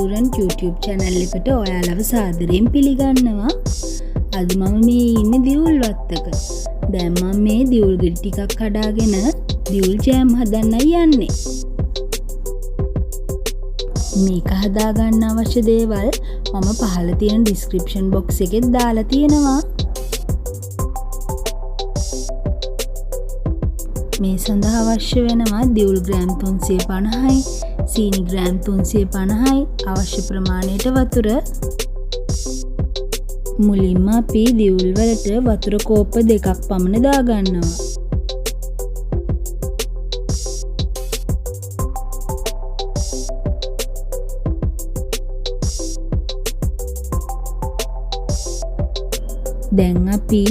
restaurant YouTube channel එකට ඔයාලව සාදරයෙන් පිළිගන්නවා. අද මම මේ ඉන්නේ දියුල් වත්තක. දැන් මම මේ දියුල් ගෙඩි ටිකක් කඩාගෙන දියුල් ජෑම් හදන්නයි යන්නේ. මේක හදාගන්න අවශ්‍ය දේවල් මම පහළ තියෙන description box එකේ දාලා තියෙනවා. මේ සඳහා අවශ්‍ය වෙනවා දියුල් ග්‍රෑම් 350යි, සීනි ග්‍රෑම් 350යි, අවශ්‍ය ප්‍රමාණයට වතුර. මුලින්ම අපි දියුල් වලට වතුර කෝප්ප 2ක් පමණ දාගන්නවා. දැන් අපි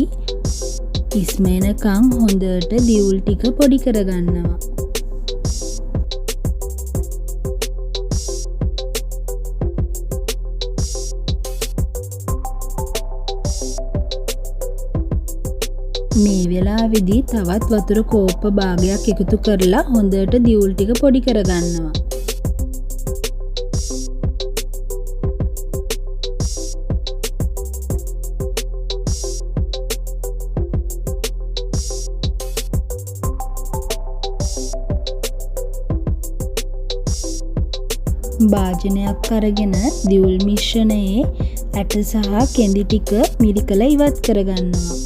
ඉස්මෙනකම් හොඳට දියුල් ටික පොඩි කරගන්නවා. මේ වෙලාවේදී තවත් වතුර කෝප්ප භාගයක් එකතු කරලා හොඳට දියුල් ටික පොඩි කරගන්නවා. භාජනයක් අරගෙන දියුල් මිශ්‍රණයේ ඇට සහ කෙඳි ටික මිරිකලා ඉවත් කරගන්නවා.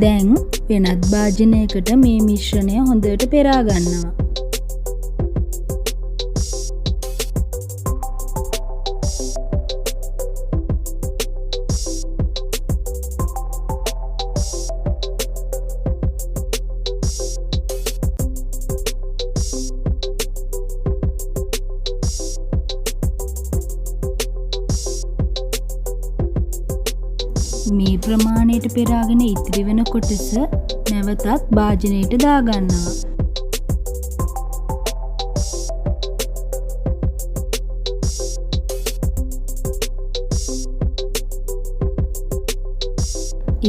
දැන් වෙනත් භාජනයකට මේ මිශ්‍රණය හොඳට පෙරා ගන්නවා. මේ ප්‍රමාණයට පෙරාගෙන ඉතිරි වෙන කොටස නැවතත් භාජනයට දාගන්නවා.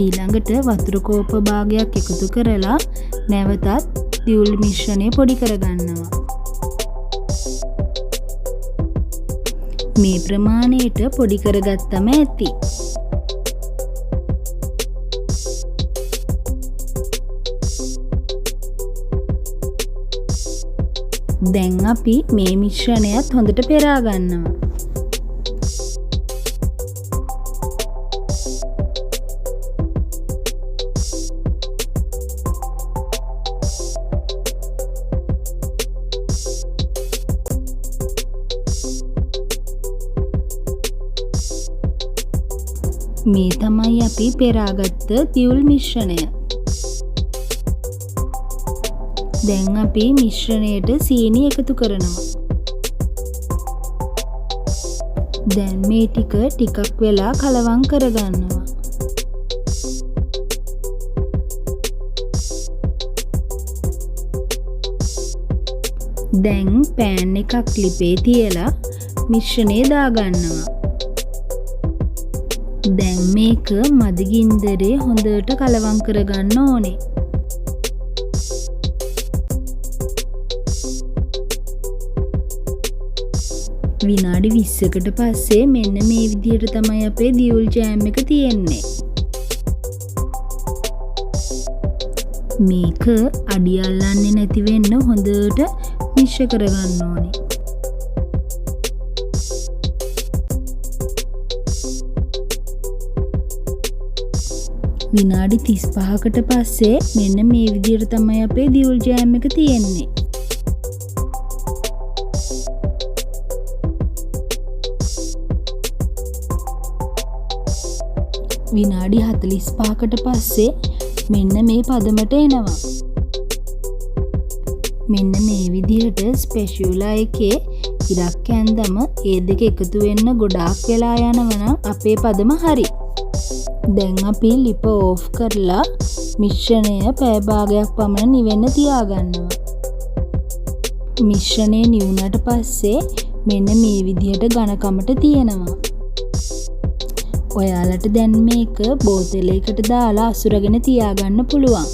ඊළඟට වතුර කෝප්ප භාගයක් එකතු කරලා නැවතත් දියුල් මිශ්‍රණය පොඩි කරගන්නවා. මේ ප්‍රමාණයට පොඩි කරගත්තම ඇති. දැන් අපි මේ මිශ්‍රණයත් හොඳට පෙරා ගන්නවා. මේ තමයි අපි පෙරාගත්ත දියුල් මිශ්‍රණය. දැන් අපි මිශ්‍රණයට සීනි එකතු කරනවා. දැන් මේ ටිකක් වෙලා කලවම් කරගන්නවා. දැන් පෑන් එකක් ලිපේ තියලා මිශ්‍රණය දාගන්නවා. දැන් මේක මදි ගින්දරේ හොඳට කලවම් කරගන්න ඕනේ. විනාඩි 20කට පස්සේ මෙන්න මේ විදිහට තමයි අපේ දියුල් ජෑම් එක තියෙන්නේ. මේක අඩි අල්ලන්නේ නැති වෙන්න හොඳට මිශ්‍ර කරගන්න ඕනේ. විනාඩි 35කට පස්සේ මෙන්න මේ විදිහට තමයි අපේ දියුල් ජෑම් එක තියෙන්නේ. විනාඩි 45කට පස්සේ මෙන්න මේ පදමට එනවා. මෙන්න මේ විදිහට ස්පැෂියුලා එකේ ඉරක් ඇන්දම ඒ දෙක එකතු වෙන්න ගොඩාක් වෙලා යනවා නම් අපේ පදම හරි. දැන් අපි ලිප ඕෆ් කරලා මිශ්‍රණය පැය භාගයක් පමණ නිවෙන්න තියාගන්නවා. මිශ්‍රණය නිවුණට පස්සේ මෙන්න මේ විදිහට ඝනකමට තියෙනවා. ඔයාලට දැන් මේක බෝතලයකට දාලා අසුරගෙන තියාගන්න පුළුවන්.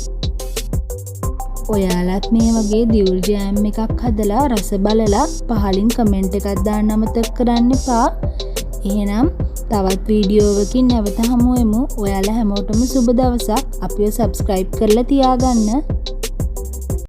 ඔයාලත් මේ වගේ දියුල් ජෑම් එකක් හදලා රස බලලා පහලින් කමෙන්ට් එකක් දාන්න අමතක කරන්න එපා. එහෙනම් තවත් වීඩියෝවකින් නැවත හමු වෙමු. ඔයාලා හැමෝටම සුබ දවසක්. අපිව සබ්ස්ක්‍රයිබ් කරලා තියාගන්න.